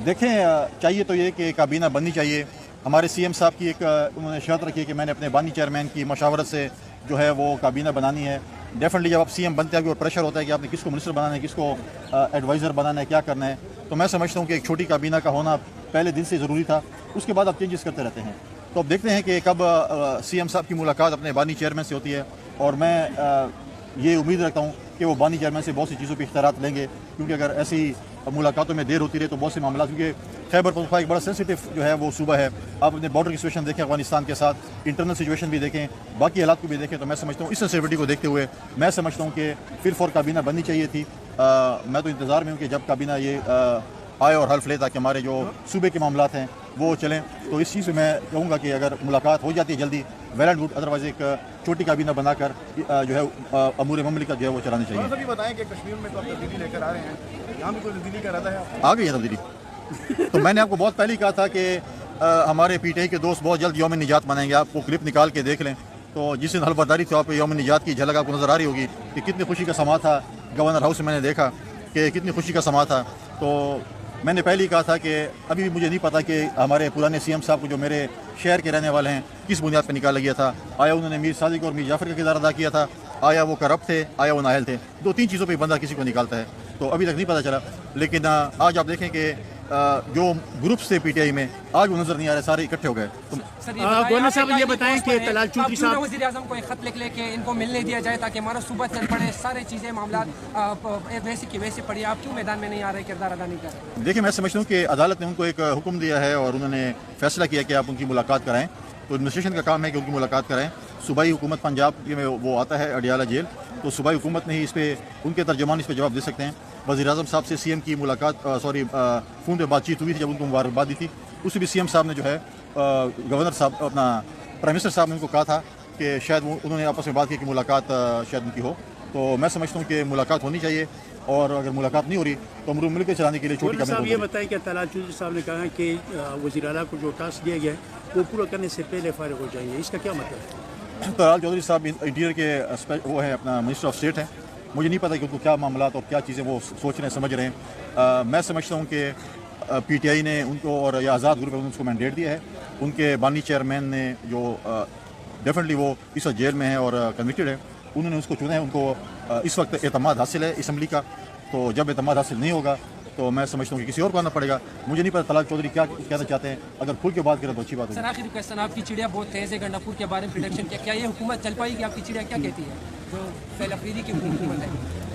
دیکھیں چاہیے تو یہ کہ کابینہ بننی چاہیے. ہمارے سی ایم صاحب کی ایک انہوں نے شرط رکھی ہے کہ میں نے اپنے بانی چیئرمین کی مشاورت سے جو ہے وہ کابینہ بنانی ہے. ڈیفینیٹلی جب آپ سی ایم بنتے ہیں آپ کے پریشر ہوتا ہے کہ آپ نے کس کو منسٹر بنانا ہے, کس کو ایڈوائزر بنانا ہے, کیا کرنا ہے. تو میں سمجھتا ہوں کہ ایک چھوٹی کابینہ کا ہونا پہلے دن سے ضروری تھا. اس کے بعد آپ چینجز کرتے رہتے ہیں. تو اب دیکھتے ہیں کہ کب سی ایم صاحب کی ملاقات اپنے بانی چیئرمین سے ہوتی ہے, اور میں یہ امید رکھتا ہوں کہ وہ بانی چیئرمین سے بہت سی چیزوں پہ اختیارات لیں گے, کیونکہ اگر ایسی ملاقاتوں میں دیر ہوتی رہے تو بہت سے معاملات, کیونکہ خیبر پختونخوا ایک بڑا سینسٹیو جو ہے وہ صوبہ ہے. آپ اپنے بارڈر کی سچویشن دیکھیں افغانستان کے ساتھ, انٹرنل سچویشن بھی دیکھیں, باقی حالات کو بھی دیکھیں. تو میں سمجھتا ہوں اس سینسٹیوٹی کو دیکھتے ہوئے میں سمجھتا ہوں کہ پھر فور کابینہ بننی چاہیے تھی. میں تو انتظار میں ہوں کہ جب کابینہ یہ آئے اور حلف لے, تاکہ ہمارے جو صوبے کے معاملات ہیں وہ چلیں. تو اس چیز سے میں کہوں گا کہ اگر ملاقات ہو جاتی ہے جلدی, ویل اینڈ گڈ. ادروائز ایک چھوٹی کابینہ بنا کر جو ہے امور مملکت جو ہے وہ چلانے چاہیے. بھی بتائیں کہ کشمیر میں تو آپ تبدیلی لے کر آ رہے ہیں, یہاں بھی کوئی تبدیلی کا ارادہ ہے؟ آ گئی ہے تبدیلی. تو میں نے آپ کو بہت پہلے ہی کہا تھا کہ ہمارے پی ٹی آئی کے دوست بہت جلد یوم نجات منائیں گے. آپ کو کلپ نکال کے دیکھ لیں تو جس دن حلف برداری تھی آپ کو یوم نجات کی جھلک آپ کو نظر آ رہی ہوگی کہ کتنی خوشی کا سما تھا. گورنر ہاؤس میں نے دیکھا کہ کتنی خوشی کا سما تھا. تو میں نے پہلے ہی کہا تھا کہ ابھی بھی مجھے نہیں پتا کہ ہمارے پرانے سی ایم صاحب کو جو میرے شہر کے رہنے والے ہیں کس بنیاد پہ نکالا گیا تھا. آیا انہوں نے میر صادق اور میر جعفر کا کردار ادا کیا تھا, آیا وہ کرپٹ تھے, آیا وہ نااہل تھے. 2-3 چیزوں پہ بندہ کسی کو نکالتا ہے, تو ابھی تک نہیں پتہ چلا. لیکن آج آپ دیکھیں کہ جو گروپس تھے پی ٹی آئی میں آج وہ نظر نہیں آ رہے, سارے اکٹھے ہو گئے. گورنر صاحب یہ بتائیں کہ طلال چودھری صاحب وزیر اعظم کو ایک خط لکھ لے کہ ان کو ملنے دیا جائے تاکہ ہمارا صوبہ چل پڑے, سارے چیزیں معاملات ویسے کی ویسے پڑی, آپ کیوں میدان میں نہیں آ رہے, کردار ادا نہیں کر رہے؟ دیکھیں میں سمجھتا ہوں کہ عدالت نے ان کو ایک حکم دیا ہے اور انہوں نے فیصلہ کیا کہ آپ ان کی ملاقات کرائیں. تو ایڈمنسٹریشن کا کام ہے کہ ان کی ملاقات کرائیں. صوبائی حکومت پنجاب میں وہ آتا ہے اڈیالہ جیل, تو صوبائی حکومت نے ہی اس پہ ان کے ترجمان اس پہ جواب دے سکتے ہیں. وزیر اعظم صاحب سے سی ایم کی ملاقات فون پہ بات چیت ہوئی تھی جب ان کو مبارکباد دی تھی. اس سے بھی سی ایم صاحب نے جو ہے گورنر صاحب اپنا پرائم منسٹر صاحب نے ان کو کہا تھا کہ شاید انہوں نے آپس میں بات کی کہ ملاقات شاید ان کی ہو. تو میں سمجھتا ہوں کہ ملاقات ہونی چاہیے, اور اگر ملاقات نہیں ہو رہی تو امور ملک چلانے کے لیے چھوٹی گورنر صاحب یہ بتائیں کہ طلال چودھری صاحب نے کہا کہ وزیر اعلیٰ کو جو ٹاسک دیا گیا ہے وہ پورا کرنے سے پہلے فارغ ہو جائیں گے, اس کا کیا مطلب ہے؟ طلال چودھری صاحب انٹیریئر کے وہ ہیں, اپنا منسٹر آف اسٹیٹ ہیں. مجھے نہیں پتا کہ ان کو کیا معاملات اور کیا چیزیں وہ سوچ رہے ہیں, سمجھ رہے ہیں. میں سمجھتا ہوں کہ پی ٹی آئی نے ان کو اور یہ آزاد گروپ نے اس کو مینڈیٹ دیا ہے. ان کے بانی چیئرمین نے جو ڈیفینیٹلی وہ اس وقت جیل میں ہیں اور کنوکٹڈ ہے, انہوں نے اس کو چنا ہے. ان کو اس وقت اعتماد حاصل ہے اسمبلی کا, تو جب اعتماد حاصل نہیں ہوگا تو میں سمجھتا ہوں کہ کسی اور کو آنا پڑے گا. مجھے نہیں پتا طلال چودھری کیا کہنا چاہتے ہیں, اگر کھل کے بات کریں تو اچھی بات سر ہے. آخری کوشچن, آپ کی چڑیا بہت تیز ہے, گنڈا پور کے بارے میں پریڈکشن کیا یہ حکومت چل پائے گی؟ آپ کی چڑیا کیا کہتی ہے جو فیل افریدی کی حکومت ہے؟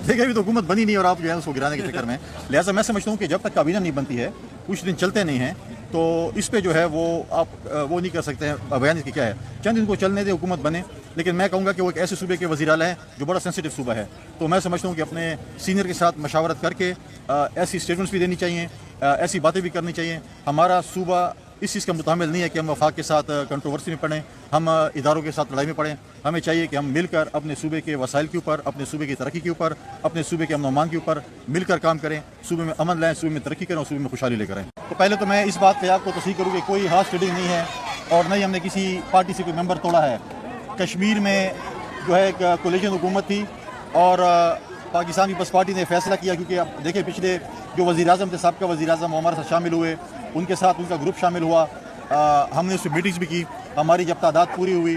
دیکھیں ابھی تو حکومت بنی نہیں اور آپ جو ہے اس کو گرانے کے چکر میں, لہٰذا میں سمجھتا ہوں کہ جب تک کابینہ نہیں بنتی ہے, کچھ دن چلتے نہیں ہیں, تو اس پہ جو ہے وہ آپ وہ نہیں کر سکتے ہیں بیان کی کیا ہے. چند دن کو چلنے دے, حکومت بنے. لیکن میں کہوں گا کہ وہ ایک ایسے صوبے کے وزیر اعلیٰ ہیں جو بڑا سینسٹیو صوبہ ہے. تو میں سمجھتا ہوں کہ اپنے سینئر کے ساتھ مشاورت کر کے ایسی اسٹیٹمنٹس بھی دینی چاہیے, ایسی باتیں بھی کرنی چاہیے. ہمارا صوبہ اس چیز کا متحمل نہیں ہے کہ ہم وفاق کے ساتھ کنٹروورسی میں پڑیں, ہم اداروں کے ساتھ لڑائی میں پڑیں. ہمیں چاہیے کہ ہم مل کر اپنے صوبے کے وسائل کے اوپر, اپنے صوبے کی ترقی کے اوپر, اپنے صوبے کے امن و امان کے اوپر مل کر کام کریں. صوبے میں امن لائیں, صوبے میں ترقی کریں اور صوبے میں خوشحالی لے کریں. تو پہلے تو میں اس بات پہ آپ کو تصحیح کروں کہ کوئی ہارش ٹریڈنگ نہیں ہے, اور نہ ہی ہم نے کسی پارٹی سے کوئی ممبر توڑا ہے. کشمیر میں جو ہے ایک کولیشن حکومت تھی اور پاکستان پیپلز پارٹی نے فیصلہ کیا, کیونکہ اب دیکھیں پچھلے جو وزیر اعظم تھے, سابقہ وزیر اعظم وہ ہمارے ساتھ شامل ہوئے, ان کے ساتھ ان کا گروپ شامل ہوا. ہم نے اس میں میٹنگز بھی کی. ہماری جب تعداد پوری ہوئی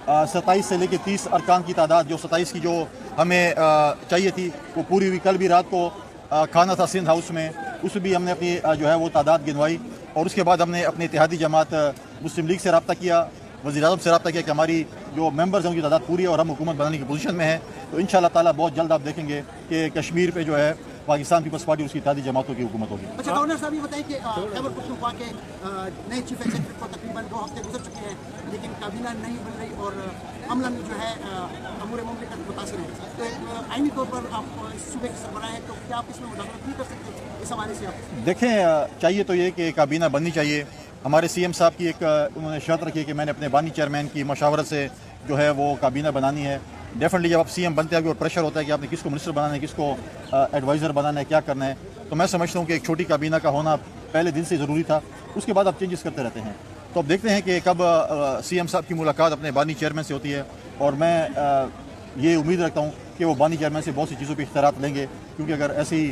27 سے لے کے 30 ارکان کی تعداد, جو 27 کی جو ہمیں چاہیے تھی وہ پوری ہوئی. کل بھی رات کو کھانا تھا سندھ ہاؤس میں, اس میں بھی ہم نے اپنی جو ہے وہ تعداد گنوائی. اور اس کے بعد ہم نے اپنے اتحادی جماعت مسلم لیگ سے رابطہ کیا, وزیر اعظم سے رابطہ کیا کہ ہماری جو ممبرز ہیں ان کی تعداد پوری ہے اور ہم حکومت بنانے کی پوزیشن میں ہیں. تو انشاءاللہ تعالیٰ بہت جلد آپ دیکھیں گے کہ کشمیر پہ جو ہے پاکستان پیپلز پارٹی اس کی اتحادی جماعتوں کی حکومت ہوگی. اچھا گورنر صاحب یہ بتائیں کہ خیبر پختونخوا کے نئے چیف ایگزیکٹو کو تقریباً 2 ہفتے گزر چکے ہیں, لیکن کابینہ نہیں بن رہی اور عملاً جو ہے امور مملکت متاثر ہے. تو آئینی طور پر آپ صوبے کے سربراہ ہیں, تو کیا آپ اس میں مداخلت نہیں کر سکتے اس حوالے سے؟ آپ دیکھیں چاہیے تو یہ کہ کابینہ بننی چاہیے. ہمارے سی ایم صاحب کی ایک انہوں نے شرط رکھی ہے کہ میں نے اپنے بانی چیئرمین کی مشاورت سے جو ہے وہ کابینہ بنانی ہے. ڈیفینیٹلی جب آپ سی ایم بنتے ہیں آپ کے پریشر ہوتا ہے کہ آپ نے کس کو منسٹر بنانا ہے, کس کو ایڈوائزر بنانا ہے, کیا کرنا ہے. تو میں سمجھتا ہوں کہ ایک چھوٹی کابینہ کا ہونا پہلے دن سے ضروری تھا. اس کے بعد آپ چینجز کرتے رہتے ہیں. تو اب دیکھتے ہیں کہ کب سی ایم صاحب کی ملاقات اپنے بانی چیئرمین سے ہوتی ہے, اور میں یہ امید رکھتا ہوں کہ وہ بانی چیئرمین سے بہت سی چیزوں پہ اختیارات لیں گے, کیونکہ اگر ایسی